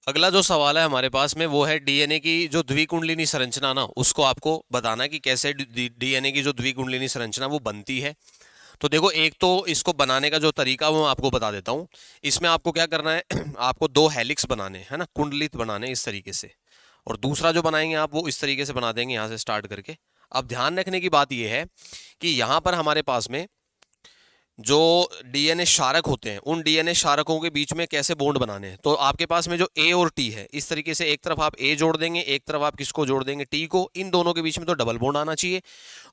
अगला जो सवाल है हमारे पास में वो है डीएनए की जो द्विकुंडलिनी संरचना ना, उसको आपको बताना कि कैसे डीएनए की जो द्विकुंडलिनी संरचना वो बनती है। तो देखो, एक तो इसको बनाने का जो तरीका वो मैं आपको बता देता हूँ। इसमें आपको क्या करना है आपको दो हेलिक्स बनाने हैं ना, कुंडलित बनाने इस तरीके से। और दूसरा जो बनाएंगे आप वो इस तरीके से बना देंगे यहाँ से स्टार्ट करके। अब ध्यान रखने की बात यह है कि यहाँ पर हमारे पास में जो डीएनए क्षारक होते हैं, उन डीएनए क्षारकों के बीच में कैसे बॉन्ड बनाने हैं। तो आपके पास में जो ए और टी है, इस तरीके से एक तरफ आप ए जोड़ देंगे, एक तरफ आप किसको जोड़ देंगे, टी को। इन दोनों के बीच में तो डबल बॉन्ड आना चाहिए।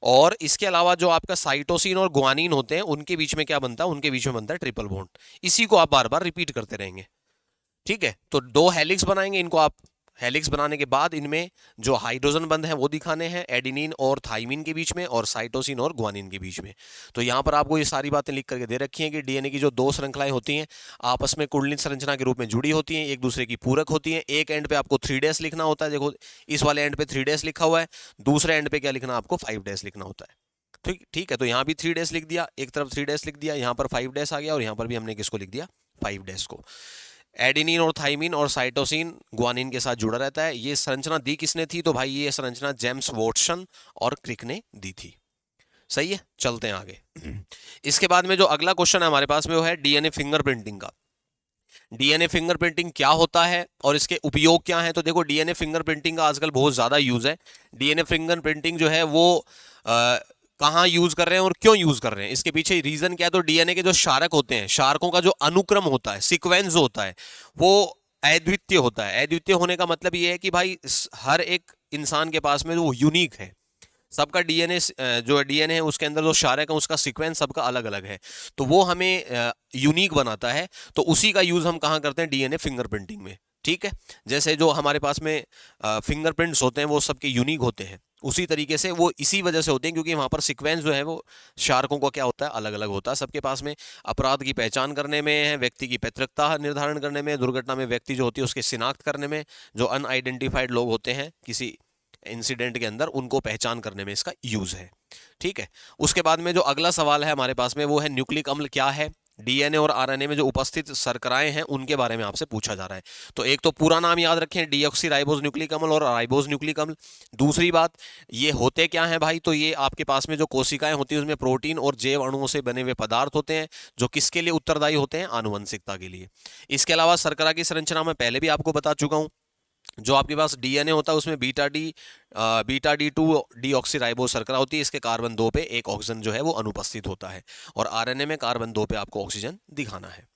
और इसके अलावा जो आपका साइटोसिन और ग्वानिन होते हैं, उनके बीच में क्या बनता है, उनके बीच में बनता है ट्रिपल बॉन्ड। इसी को आप बार बार रिपीट करते रहेंगे। ठीक है, तो दो हेलिक्स बनाएंगे, इनको आप हेलिक्स बनाने के बाद इनमें जो हाइड्रोजन बंध है वो दिखाने हैं, एडिनिन और थाइमिन के बीच में और साइटोसिन और ग्वानिन के बीच में। तो यहां पर आपको ये सारी बातें लिख करके दे रखी हैं कि डीएनए की जो दो श्रृंखलाएं होती हैं आपस में कुंडलित संरचना के रूप में जुड़ी होती हैं, एक दूसरे की पूरक होती हैं। एक एंड पे आपको 3 डैश लिखना होता है, देखो इस वाले एंड पे 3 डैश लिखा हुआ है, दूसरे एंड पे क्या लिखना, आपको 5 डैश लिखना होता है। ठीक ठीक है, तो यहाँ भी 3 डैश लिख दिया, एक तरफ 3 डैश लिख दिया, यहाँ पर 5 डैश आ गया, और यहाँ पर भी हमने किसको लिख दिया, 5 डैश को। एडिनिन और थाइमिन और साइटोसिन ग्वानिन के साथ जुड़ा रहता है। ये संरचना दी किसने थी, तो भाई ये संरचना जेम्स वॉटसन और क्रिक ने दी थी। सही है, चलते हैं आगे। इसके बाद में जो अगला क्वेश्चन है हमारे पास में वो है डीएनए फिंगरप्रिंटिंग का। डीएनए फिंगरप्रिंटिंग क्या होता है और इसके उपयोग क्या है। तो देखो, डीएनए फिंगरप्रिंटिंग का आजकल बहुत ज्यादा यूज है। डीएनए फिंगरप्रिंटिंग जो है वो कहाँ यूज कर रहे हैं और क्यों यूज कर रहे हैं, इसके पीछे रीजन क्या है। तो डीएनए के जो क्षारक होते हैं, क्षारकों का जो अनुक्रम होता है, सीक्वेंस होता है, वो अद्वितीय होता है। अद्वितीय होने का मतलब ये है कि भाई हर एक इंसान के पास में वो यूनिक है। सबका डीएनए, जो डीएनए है उसके अंदर जो क्षारक है उसका सीक्वेंस सबका अलग अलग है। तो वो हमें यूनिक बनाता है। तो उसी का यूज हम कहाँ करते हैं, डीएनए फिंगरप्रिंटिंग में। ठीक है, जैसे जो हमारे पास में फिंगरप्रिंट्स होते हैं वो सबके यूनिक होते हैं, उसी तरीके से वो इसी वजह से होते हैं क्योंकि वहां पर सीक्वेंस जो है वो क्षारकों का क्या होता है, अलग अलग होता है सबके पास में। अपराध की पहचान करने में, व्यक्ति की पैतृकता निर्धारण करने में, दुर्घटना में व्यक्ति जो होती है उसके शिनाख्त करने में, जो अनआइडेंटिफाइड लोग होते हैं किसी इंसिडेंट के अंदर, उनको पहचान करने में इसका यूज है। ठीक है, उसके बाद में जो अगला सवाल है हमारे पास में वो है न्यूक्लिक अम्ल क्या है। डीएनए और आरएनए में जो उपस्थित शर्कराएं हैं उनके बारे में आपसे पूछा जा रहा है। तो एक तो पूरा नाम याद रखें, डीऑक्सी राइबोज न्यूक्लिक अम्ल और राइबोज न्यूक्लिक अम्ल। दूसरी बात, ये होते क्या है भाई, तो ये आपके पास में जो कोशिकाएं होती है उसमें प्रोटीन और जैव अणुओं से बने हुए पदार्थ होते हैं, जो किसके लिए उत्तरदायी होते हैं, आनुवंशिकता के लिए। इसके अलावा शर्करा की संरचना में पहले भी आपको बता चुका हूं। जो आपके पास डीएनए होता है उसमें बीटा डी 2 डीऑक्सीराइबोस शर्करा होती है, इसके कार्बन 2 पे एक ऑक्सीजन जो है वो अनुपस्थित होता है। और आरएनए में कार्बन 2 पे आपको ऑक्सीजन दिखाना है।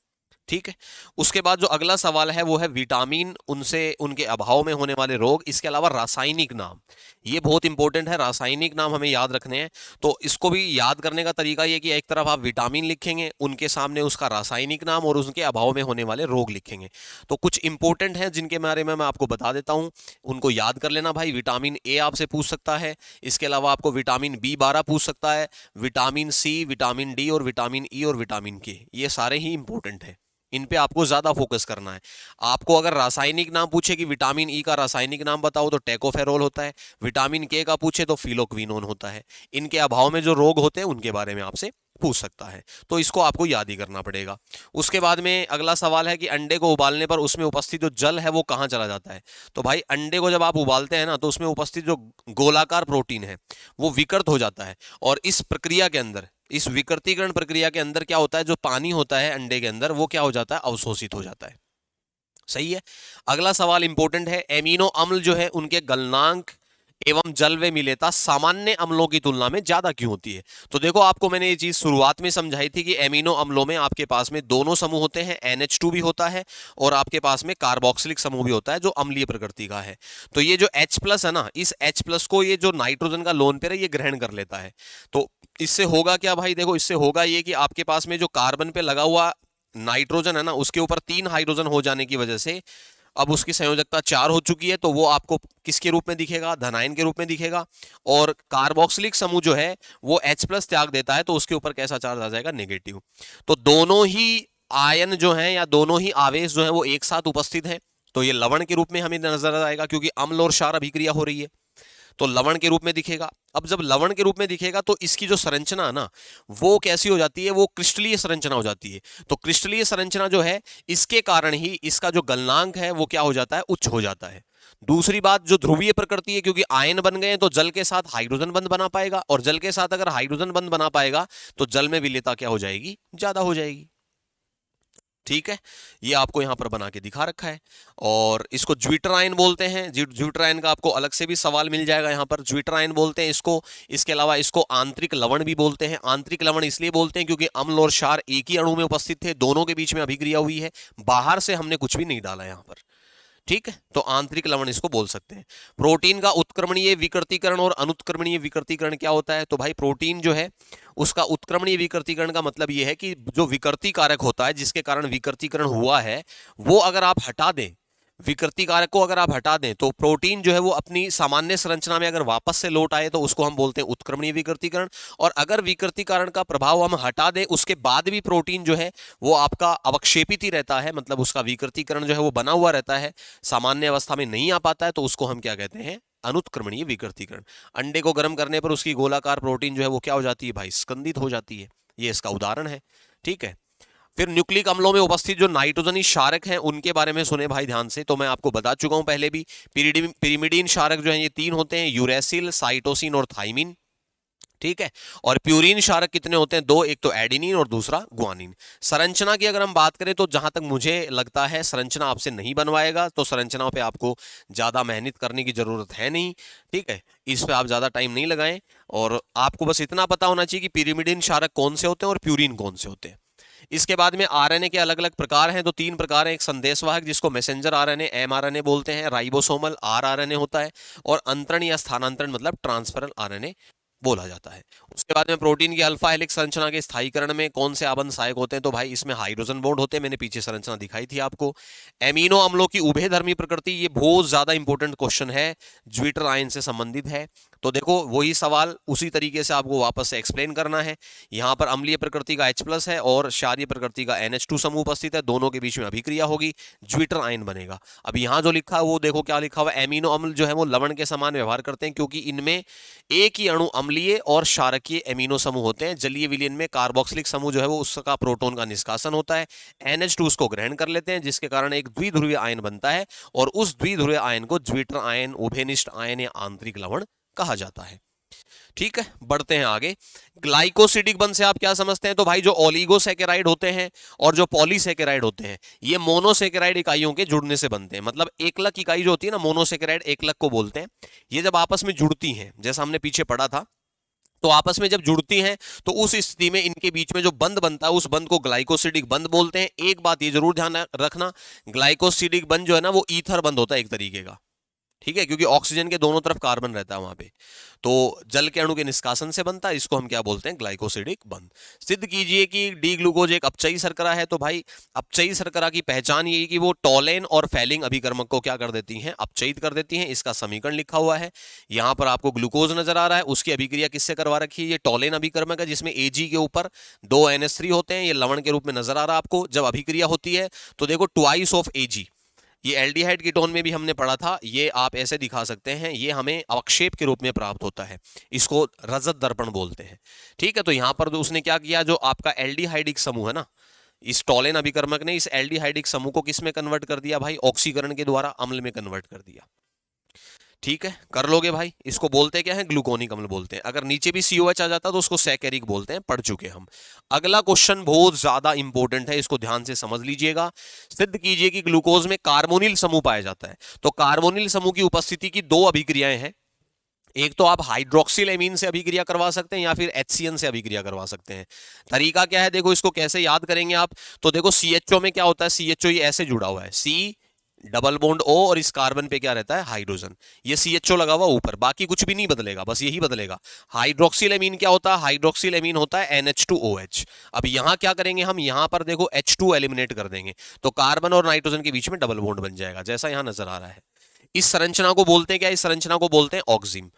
ठीक है, उसके बाद जो अगला सवाल है वो है विटामिन, उनसे उनके अभाव में होने वाले रोग, इसके अलावा रासायनिक नाम। ये बहुत इंपॉर्टेंट है, रासायनिक नाम हमें याद रखने हैं। तो इसको भी याद करने का तरीका ये कि एक तरफ आप विटामिन लिखेंगे, उनके सामने उसका रासायनिक नाम और उसके अभाव में होने वाले रोग लिखेंगे। तो कुछ इंपॉर्टेंट है जिनके बारे में मैं आपको बता देता हूं, उनको याद कर लेना भाई। विटामिन ए आपसे पूछ सकता है, इसके अलावा आपको विटामिन B12 पूछ सकता है, विटामिन सी, विटामिन डी और विटामिन ई और विटामिन के, ये सारे ही इंपॉर्टेंट है। इन पे आपको ज्यादा फोकस करना है। आपको अगर रासायनिक नाम पूछे कि विटामिन ई का रासायनिक नाम बताओ तो टेकोफेरोल होता है, विटामिन के का पूछे तो फिलोक्विनोन होता है। इनके अभाव में जो रोग होते हैं उनके बारे में आपसे पूछ सकता है, तो इसको आपको याद ही करना पड़ेगा। उसके बाद में अगला सवाल है कि अंडे को उबालने पर उसमें उपस्थित जो जल है वो कहाँ चला जाता है। तो भाई अंडे को जब आप उबालते हैं ना, तो उसमें उपस्थित जो गोलाकार प्रोटीन है वो विकृत हो जाता है। और इस प्रक्रिया के अंदर, इस विकृतीकरण प्रक्रिया के अंदर क्या होता है, जो पानी होता है अंडे के अंदर वो क्या हो जाता है, अवशोषित हो जाता है। सही है। अगला सवाल इंपॉर्टेंट है, एमिनो अम्ल जो है उनके गलनांक एवं जल व मिलेता सामान्य अम्लों की तुलना में ज्यादा क्यों होती है। तो देखो, आपको मैंने ये चीज शुरुआत में समझाई थी कि एमिनो अम्लों में आपके पास में दोनों समूह होते हैं, NH2 भी होता है और आपके पास में कार्बोक्सिलिक समूह भी होता है जो अम्लीय प्रकृति का है। तो ये जो H+ है ना, इस H+ को ये जो नाइट्रोजन का लोन पेयर है ये ग्रहण कर लेता है। तो इससे होगा क्या भाई, देखो इससे होगा ये कि आपके पास में जो कार्बन पे लगा हुआ नाइट्रोजन है ना, उसके ऊपर 3 हाइड्रोजन हो जाने की वजह से अब उसकी संयोजकता 4 हो चुकी है, तो वो आपको किसके रूप में दिखेगा, धनायन के रूप में दिखेगा। और कार्बोक्सिलिक समूह जो है वो H+ त्याग देता है, तो उसके ऊपर कैसा चार्ज आ जाएगा, नेगेटिव। तो दोनों ही आयन जो है या दोनों ही आवेश जो है वो एक साथ उपस्थित है, तो ये लवण के रूप में हमें नजर आएगा क्योंकि अम्ल और क्षार अभिक्रिया हो रही है। तो लवण के रूप में दिखेगा। अब जब लवण के रूप में दिखेगा तो इसकी जो संरचना है ना वो कैसी हो जाती है, वो क्रिस्टलीय संरचना हो जाती है। तो क्रिस्टलीय संरचना जो है इसके कारण ही इसका जो गलनांक है वो क्या हो जाता है, उच्च हो जाता है। दूसरी बात, जो ध्रुवीय प्रकृति है, क्योंकि आयन बन गए हैं तो जल के साथ हाइड्रोजन बंध बना पाएगा, और जल के साथ अगर हाइड्रोजन बंध बना पाएगा तो जल में विलेयता क्या हो जाएगी, ज्यादा हो जाएगी। ठीक है, ये आपको यहां पर बना के दिखा रखा है। और इसको ज्विटर आयन बोलते हैं। ज्विटर आयन का आपको अलग से भी सवाल मिल जाएगा, यहां पर ज्विटर आयन बोलते हैं इसको। इसके अलावा इसको आंतरिक लवण भी बोलते हैं। आंतरिक लवण इसलिए बोलते हैं क्योंकि अम्ल और क्षार एक ही अणु में उपस्थित थे, दोनों के बीच में अभिक्रिया हुई है, बाहर से हमने कुछ भी नहीं डाला यहां पर। ठीक है, तो आंतरिक लवण इसको बोल सकते हैं। प्रोटीन का उत्क्रमणीय विकृतीकरण और अनुत्क्रमणीय विकृतीकरण क्या होता है, तो भाई प्रोटीन जो है उसका उत्क्रमणीय विकृतीकरण का मतलब यह है कि जो विकृति कारक होता है जिसके कारण विकृतीकरण हुआ है वो अगर आप हटा दें, विकृति कारक को अगर आप हटा दें तो प्रोटीन जो है वो अपनी सामान्य संरचना में अगर वापस से लौट आए तो उसको हम बोलते हैं उत्क्रमणीय विकृतीकरण। और अगर विकृति कारण का प्रभाव हम हटा दें उसके बाद भी प्रोटीन जो है वो आपका अवक्षेपित ही रहता है, मतलब उसका विकृतीकरण जो है वो बना हुआ रहता है, सामान्य अवस्था में नहीं आ पाता है, तो उसको हम क्या कहते हैं, अनुत्क्रमणीय विकृतीकरण। अंडे को गर्म करने पर उसकी गोलाकार प्रोटीन जो है वो क्या हो जाती है भाई, स्कंदित हो जाती है। ये इसका उदाहरण है। ठीक है, फिर न्यूक्लिक अम्लों में उपस्थित जो नाइट्रोजनी क्षारक हैं उनके बारे में सुने भाई ध्यान से। तो मैं आपको बता चुका हूं पहले भी, पिरिमिडीन क्षारक जो हैं ये 3 होते हैं, यूरेसिल, साइटोसिन और थाइमिन। ठीक है, और प्यूरिन क्षारक कितने होते हैं, 2, एक तो एडिनिन और दूसरा गुआनिन। संरचना की अगर हम बात करें तो जहां तक मुझे लगता है संरचना आपसे नहीं बनवाएगा, तो संरचनाओं पे आपको ज्यादा मेहनत करने की जरूरत है नहीं। ठीक है, इस पे आप ज्यादा टाइम नहीं लगाएं, और आपको बस इतना पता होना चाहिए कि पिरिमिडिन क्षारक कौन से होते हैं और प्यूरिन कौन से होते हैं। इसके बाद में आरएनए के अलग अलग प्रकार हैं, तो 3 प्रकार हैं। एक संदेशवाहक जिसको मैसेंजर आरएनए, एमआरएनए बोलते हैं, राइबोसोमल आरआरएनए होता है, और अंतरण या स्थानांतरण मतलब ट्रांसफरल आरएनए बोला जाता है। उसके बाद में प्रोटीन की अल्फा हेलिक्स संरचना के स्थायीकरण में कौन से आबंध सहायक होते हैं, तो भाई इसमें हाइड्रोजन बॉन्ड होते हैं, मैंने पीछे संरचना दिखाई थी आपको। एमिनो अम्लों की उभयधर्मी प्रकृति, ये बहुत ज्यादा इंपॉर्टेंट क्वेश्चन है, ज्विटर आयन से संबंधित है। तो देखो वही सवाल उसी तरीके से आपको वापस से एक्सप्लेन करना है। यहां पर अम्लीय प्रकृति का H+ है और क्षारीय प्रकृति का NH2 समूह उपस्थित है, दोनों के बीच में अभिक्रिया होगी, ज्विटर आयन बनेगा। अब यहां जो लिखा है वो देखो क्या लिखा हुआ है, एमिनो अम्ल जो है वो लवण के समान व्यवहार करते हैं क्योंकि इनमें एक ही अणु अम्लीय और क्षारकीय एमिनो समूह होते हैं। जलीय विलयन में कार्बोक्सिलिक समूह जो है वो उसका प्रोटॉन का निष्कासन होता है, NH2 उसको ग्रहण कर लेते हैं, जिसके कारण एक द्विध्रुवीय आयन बनता है, और उस द्विध्रुवीय आयन को ज्विटर आयन, उभयनिष्ठ आयन या आंतरिक लवण कहा जाता है। ठीक है, बढ़ते हैं आगे। ग्लाइकोसिडिक बंध से आप क्या समझते हैं, तो भाई जो ओलिगोसैकेराइड होते हैं और जो पॉलीसैकेराइड होते हैं ये मोनोसैकेराइड इकाइयों के जुड़ने से बनते हैं। मतलब एकलक इकाई जो होती है ना, मोनोसैकेराइड एकलक को बोलते हैं। ये जब आपस में जुड़ती हैं, जैसा हमने पीछे पढ़ा था, तो आपस में जब जुड़ती हैं तो उस स्थिति में इनके बीच में जो बंध बनता है उस बंध को ग्लाइकोसिडिक बंध बोलते हैं। एक बात ये जरूर ध्यान रखना, ग्लाइकोसिडिक बंध जो है ना वो ईथर बंध होता है एक तरीके का। ठीक है, क्योंकि ऑक्सीजन के दोनों तरफ कार्बन रहता है वहां पे, तो जल के अणु के निष्कासन से बनता है, इसको हम क्या बोलते हैं, ग्लाइकोसिडिक बंध। सिद्ध कीजिए कि डी ग्लूकोज एक अपचयी शर्करा है। तो भाई अपचयी शर्करा की पहचान ये कि वो टोलेन और फैलिंग अभिकर्मक को क्या कर देती हैं, अपचयित कर देती हैं। इसका समीकरण लिखा हुआ है, यहां पर आपको ग्लूकोज नजर आ रहा है, उसकी अभिक्रिया किससे करवा रखी है, ये टोलेन अभिकर्मक है जिसमें Ag के ऊपर 2 NH3 होते हैं, ये लवण के रूप में नजर आ रहा है आपको। जब अभिक्रिया होती है तो देखो ट्वाइस ऑफ Ag, ये एल्डिहाइड कीटोन में भी हमने पढ़ा था, ये आप ऐसे दिखा सकते हैं, ये हमें अवक्षेप के रूप में प्राप्त होता है, इसको रजत दर्पण बोलते हैं। ठीक है, तो यहां पर उसने क्या किया, जो आपका एल्डिहाइडिक समूह है ना, इस टोलेन अभिकर्मक ने इस एल्डिहाइडिक समूह को किस में कन्वर्ट कर दिया भाई, ऑक्सीकरण के द्वारा अम्ल में कन्वर्ट कर दिया। ठीक है, कर लोगे भाई। इसको बोलते क्या है, ग्लूकोनिक अम्ल बोलते हैं। अगर नीचे भी COH आ जाता तो उसको सैकेरिक बोलते हैं, पढ़ चुके हम। अगला क्वेश्चन बहुत ज्यादा इंपॉर्टेंट है, इसको ध्यान से समझ लीजिएगा। सिद्ध कीजिए कि ग्लूकोज में कार्बोनिल समूह पाया जाता है। तो कार्बोनिल समूह की उपस्थिति की 2 अभिक्रियाएं हैं, एक तो आप हाइड्रोक्सिल एमीन से अभिक्रिया करवा सकते हैं या फिर HCN से अभिक्रिया करवा सकते हैं। तरीका क्या है, देखो इसको कैसे याद करेंगे आप, तो देखो CHO में क्या होता है, CHO ये ऐसे जुड़ा हुआ है, C डबल बॉन्ड O, और इस कार्बन पे क्या रहता है, हाइड्रोजन। ये CHO लगा हुआ ऊपर, बाकी कुछ भी नहीं बदलेगा, बस यही बदलेगा। हाइड्रोक्सिल एमीन क्या होता है, हाइड्रोक्सिल एमीन होता है NH2OH। अब यहां क्या करेंगे हम, यहां पर देखो H2 एलिमिनेट कर देंगे, तो कार्बन और नाइट्रोजन के बीच में डबल बॉन्ड बन जाएगा, जैसा यहां नजर आ रहा है। इस संरचना को बोलते हैं क्या, इस संरचना को बोलते हैं ऑक्सिम।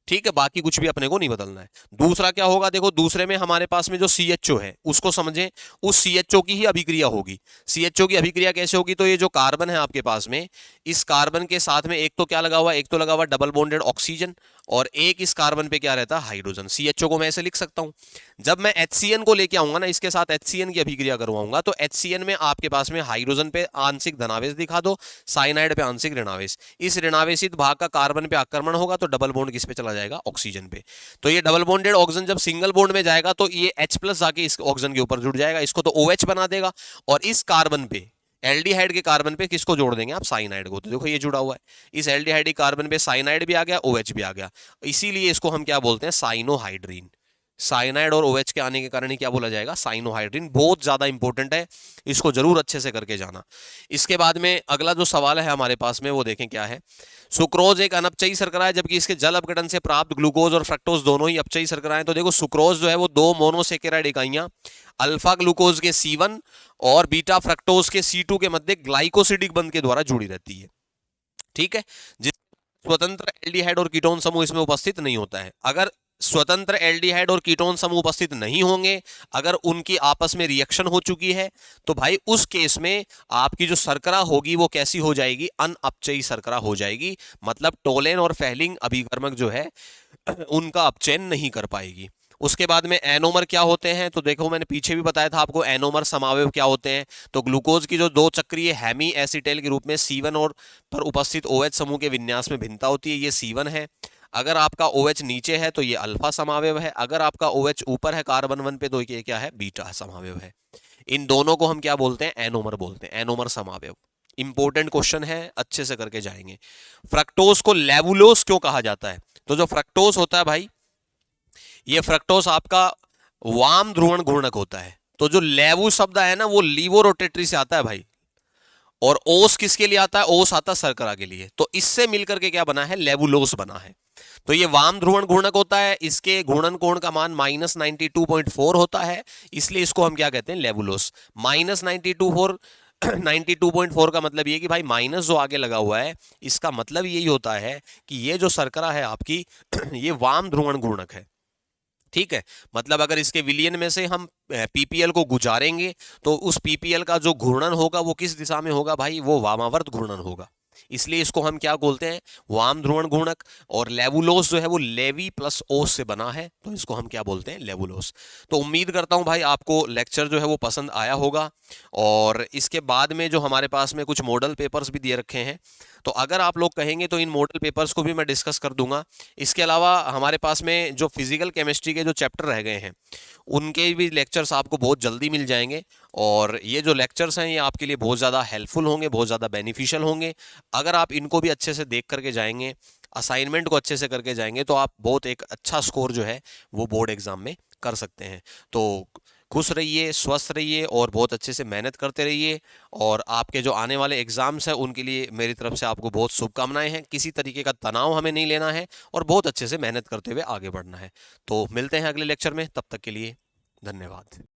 ठीक है, बाकी कुछ भी अपने को नहीं बदलना है। दूसरा क्या होगा, देखो दूसरे में हमारे पास में जो CHO है उसको समझें, उस CHO की ही अभिक्रिया होगी। CHO की अभिक्रिया कैसे होगी, तो ये जो कार्बन है आपके पास में, इस कार्बन के साथ में एक तो क्या लगा हुआ, एक तो लगा हुआ डबल बॉन्डेड ऑक्सीजन, और एक इस कार्बन पे क्या रहता है, हाइड्रोजन। CHO को मैं ऐसे लिख सकता हूं। जब मैं HCN को लेके आऊंगा ना, इसके साथ HCN की अभिक्रिया करवाऊंगा, तो HCN में आपके पास में हाइड्रोजन पे आंशिक धनावेश दिखा दो, साइनाइड पे आंशिक ऋणावेश। इस ऋणावेशित भाग का कार्बन पे आक्रमण होगा तो डबल बॉन्ड किस पे चला जाएगा, ऑक्सीजन पे। तो ये डबल बॉन्डेड ऑक्सीजन जब सिंगल बॉन्ड में जाएगा तो ये H+ जाके इस ऑक्सीजन के ऊपर जुड़ जाएगा, इसको तो OH बना देगा, और इस कार्बन पे, एल्डिहाइड के कार्बन पे किसको जोड़ देंगे आप, साइनाइड को। तो देखो ये जुड़ा हुआ है, इस एल्डिहाइड कार्बन पे साइनाइड भी आ गया, OH भी आ गया, इसीलिए इसको हम क्या बोलते हैं, साइनोहाइड्रीन। साइनाइड और OH के आने के कारण ही क्या बोला जाएगा, साइनोहाइड्रीन। बहुत ज्यादा इंपॉर्टेंट है, इसको जरूर अच्छे से करके जाना। इसके बाद में अगला जो सवाल है हमारे पास में, वो देखें क्या है। सुक्रोज एक अनअपचयी शर्करा है, जबकि इसके जल अपघटन से प्राप्त ग्लूकोज और फ्रक्टोज दोनों ही अपचयी शर्करा हैं। तो देखो सुक्रोज जो है वो दो मोनोसेकेराइड इकाइयां अल्फा ग्लूकोज के C1 और बीटा फ्रक्टोज के C2 के मध्य ग्लाइकोसिडिक बंध के द्वारा जुड़ी रहती है। ठीक है, जिस स्वतंत्र एल्डिहाइड और कीटोन समूह इसमें उपस्थित नहीं होता है। अगर स्वतंत्र एल्डिहाइड और कीटोन समूह उपस्थित नहीं होंगे, अगर उनकी आपस में रिएक्शन हो चुकी है, तो भाई उस केस में आपकी जो शर्करा होगी वो कैसी हो जाएगी, अनअपचयी शर्करा हो जाएगी। मतलब टोलेन और फेहलिंग अभिकर्मक जो है उनका अपचयन नहीं कर पाएगी। उसके बाद में एनोमर क्या होते हैं, तो देखो मैंने पीछे भी बताया था आपको, एनोमर समावयव क्या होते हैं। तो ग्लूकोज की जो दो चक्रीय हेमी एसिटेल के रूप में C1 और पर उपस्थित OH समूह के विन्यास में भिन्नता होती है, ये C1 है। अगर आपका OH नीचे है तो ये अल्फा समावयव है, अगर आपका OH ऊपर है कार्बन 1 पे तो ये क्या है, बीटा समावयव है। इन दोनों को हम क्या बोलते हैं, एनोमर बोलते हैं, एनोमर समावयव। इंपॉर्टेंट क्वेश्चन है, अच्छे से करके जाएंगे। फ्रक्टोज को लेवुलोज क्यों कहा जाता है, तो जो फ्रक्टोज होता है भाई, ये फ्रक्टोज आपका वाम ध्रुवण घूर्णक होता है। तो जो लेवु शब्द है ना, वो लीवो रोटेटरी से आता है भाई, और ओस किसके लिए आता है, ओस आता है शर्करा के लिए। तो इससे मिलकर के क्या बना है, लेवुलोस बना है। तो ये वाम ध्रुवण घूर्णक होता है, इसके घूर्णन कोण का मान -92.4 होता है, इसलिए इसको हम क्या कहते हैं, लेवुलोस। -92.4 का मतलब ये कि भाई माइनस जो आगे लगा हुआ है, इसका मतलब यही होता है कि ये जो शर्करा है आपकी ये वाम ध्रुवण घूर्णक है। ठीक है, मतलब अगर इसके विलयन में से हम PPL को गुजारेंगे तो उस PPL का जो घूर्णन होगा वो किस दिशा में होगा भाई, वो वामावर्त घूर्णन होगा। इसलिए इसको हम क्या बोलते हैं, वाम ध्रुवण घूर्णक। और लेवुलोस जो है वो लेवी प्लस ओस से बना है, तो इसको हम क्या बोलते हैं, लेवुलोस। तो उम्मीद करता हूं भाई आपको लेक्चर जो है वो पसंद आया होगा। और इसके बाद में जो हमारे पास में कुछ मॉडल पेपर्स भी दिए रखे हैं, तो अगर आप लोग कहेंगे तो इन मॉडल पेपर्स को भी मैं डिस्कस कर दूंगा। इसके अलावा हमारे पास में जो फिजिकल केमिस्ट्री के जो चैप्टर रह गए हैं उनके भी लेक्चर्स आपको बहुत जल्दी मिल जाएंगे। और ये जो लेक्चर्स हैं ये आपके लिए बहुत ज़्यादा हेल्पफुल होंगे, बहुत ज़्यादा बेनिफिशियल होंगे। अगर आप इनको भी अच्छे से देख करके जाएंगे, असाइनमेंट को अच्छे से करके जाएंगे, तो आप बहुत एक अच्छा स्कोर जो है वो बोर्ड एग्जाम में कर सकते हैं। तो खुश रहिए, स्वस्थ रहिए और बहुत अच्छे से मेहनत करते रहिए। और आपके जो आने वाले एग्जाम्स हैं उनके लिए मेरी तरफ से आपको बहुत शुभकामनाएं हैं। किसी तरीके का तनाव हमें नहीं लेना है और बहुत अच्छे से मेहनत करते हुए आगे बढ़ना है। तो मिलते हैं अगले लेक्चर में, तब तक के लिए धन्यवाद।